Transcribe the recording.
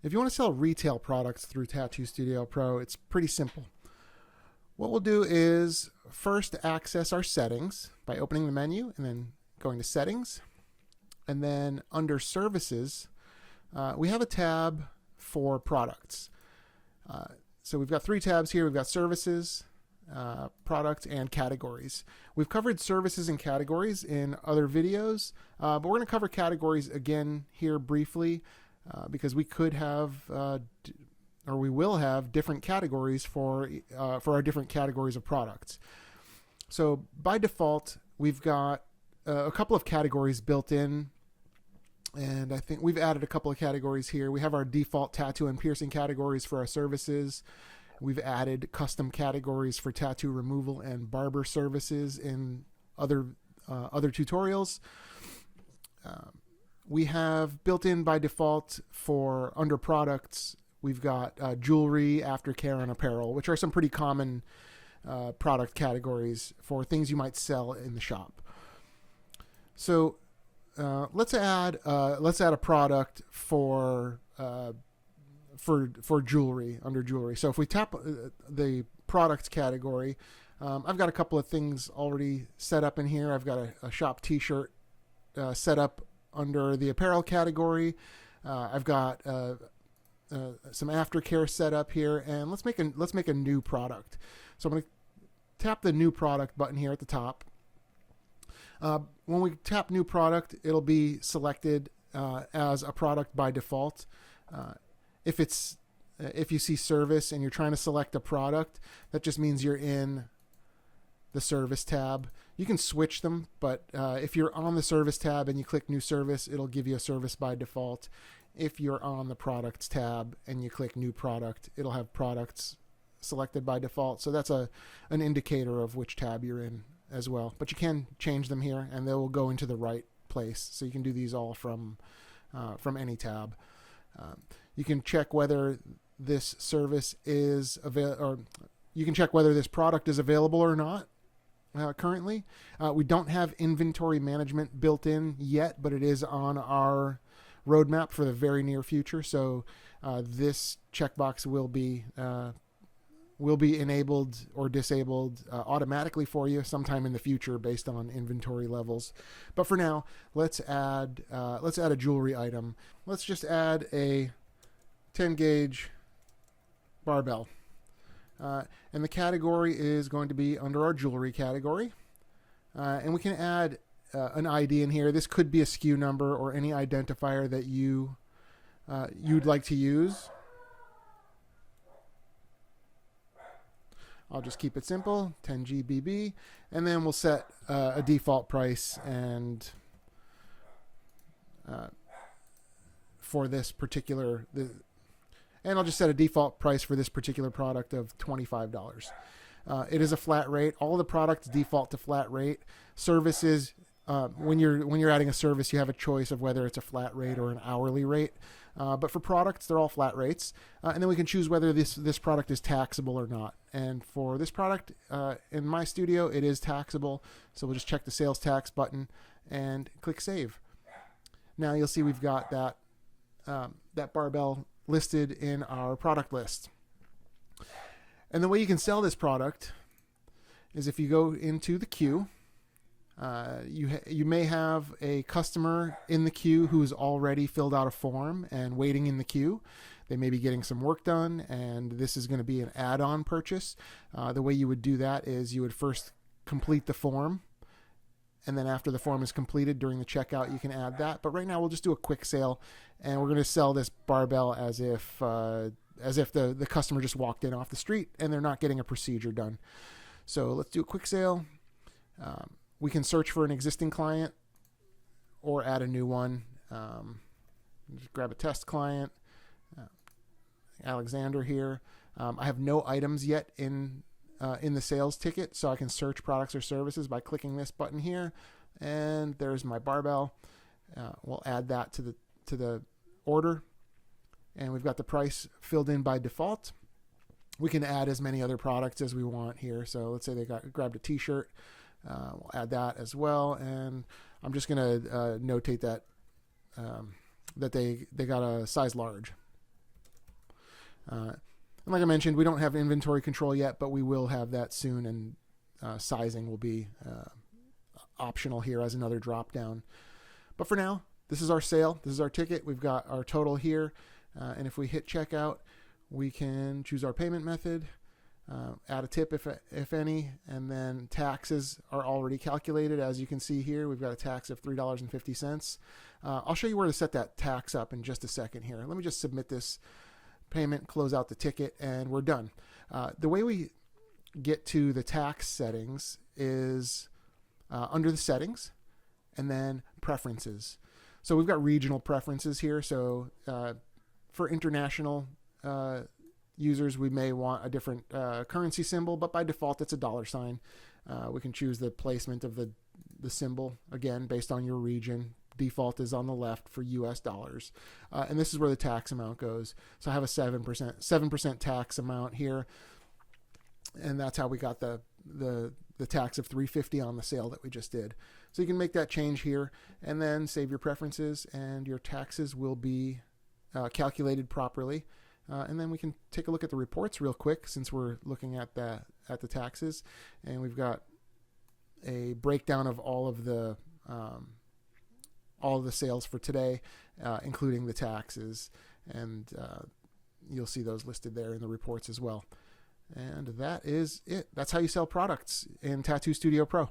If you want to sell retail products through Tattoo Studio Pro, it's pretty simple. What we'll do is first access our settings by opening the menu and then going to settings. And then under services, we have a tab for products. So we've got 3 tabs here. We've got services, products, and categories. We've covered services and categories in other videos, but we're going to cover categories again here briefly because we could have, or we will have, different categories for our different categories of products. So by default, we've got a couple of categories built in. And I think we've added a couple of categories here. We have our default tattoo and piercing categories for our services. We've added custom categories for tattoo removal and barber services in other tutorials. We have built in by default for under products, we've got jewelry, aftercare, and apparel, which are some pretty common product categories for things you might sell in the shop. So let's add a product for jewelry under jewelry. So if we tap the products category, I've got a couple of things already set up in here. I've got a shop T-shirt set up under the apparel category. I've got some aftercare set up here, and let's make a new product. So I'm going to tap the new product button here at the top. When we tap new product, it'll be selected as a product by default. If you see service and you're trying to select a product, that just means you're in the service tab. You can switch them, but if you're on the service tab and you click new service, it'll give you a service by default. If you're on the products tab and you click new product, it'll have products selected by default. So that's an indicator of which tab you're in as well. But you can change them here and they will go into the right place. So you can do these all from any tab. You can check whether this service is available, or you can check whether this product is available or not. Currently, we don't have inventory management built in yet, but it is on our roadmap for the very near future. So this checkbox will be enabled or disabled automatically for you sometime in the future based on inventory levels. But for now, let's add a jewelry item. Let's just add a 10 gauge barbell. And the category is going to be under our jewelry category. And we can add an ID in here. This could be a SKU number or any identifier that you'd like to use. I'll just keep it simple, 10 GBB, and then we'll set a default price and for this particular, and I'll just set a default price for this particular product of $25. It is a flat rate. All the products default to flat rate. Services, when you're adding a service, you have a choice of whether it's a flat rate or an hourly rate. But for products, they're all flat rates. And then we can choose whether this product is taxable or not. And for this product, in my studio, it is taxable. So we'll just check the sales tax button and click Save. Now you'll see we've got that barbell listed in our product list. And the way you can sell this product is if you go into the queue. You may have a customer in the queue who's already filled out a form and waiting in the queue. They may be getting some work done, and this is going to be an add-on purchase. The way you would do that is you would first complete the form, and then after the form is completed during the checkout, you can add that. But right now, we'll just do a quick sale, and we're going to sell this barbell as if the customer just walked in off the street and they're not getting a procedure done. So let's do a quick sale. We can search for an existing client or add a new one. Just grab a test client, Alexander here. I have no items yet in the sales ticket, so I can search products or services by clicking this button here, and there's my barbell. We'll add that to the order, and we've got the price filled in by default. We can add as many other products as we want here. So let's say they grabbed a T-shirt. We'll add that as well, and I'm just going to notate that that they got a size large. And like I mentioned, we don't have inventory control yet, but we will have that soon, and sizing will be optional here as another drop down. But for now, this is our sale. This is our ticket. We've got our total here. And if we hit checkout, we can choose our payment method, add a tip if any, and then taxes are already calculated. As you can see here, we've got a tax of $3.50. I'll show you where to set that tax up in just a second here. Let me just submit this payment, close out the ticket, and we're done. The way we get to the tax settings is under the settings and then preferences. So we've got regional preferences here. So for international users, we may want a different currency symbol, but by default it's a $. We can choose the placement of the symbol, again, based on your region. Default is on the left for US dollars. And this is where the tax amount goes. So I have a 7% tax amount here. And that's how we got the tax of $3.50 on the sale that we just did. So you can make that change here and then save your preferences, and your taxes will be calculated properly. And then we can take a look at the reports real quick, since we're looking at the taxes. And we've got a breakdown of all of the sales for today, including the taxes, and you'll see those listed there in the reports as well. And that is it. That's how you sell products in Tattoo Studio Pro.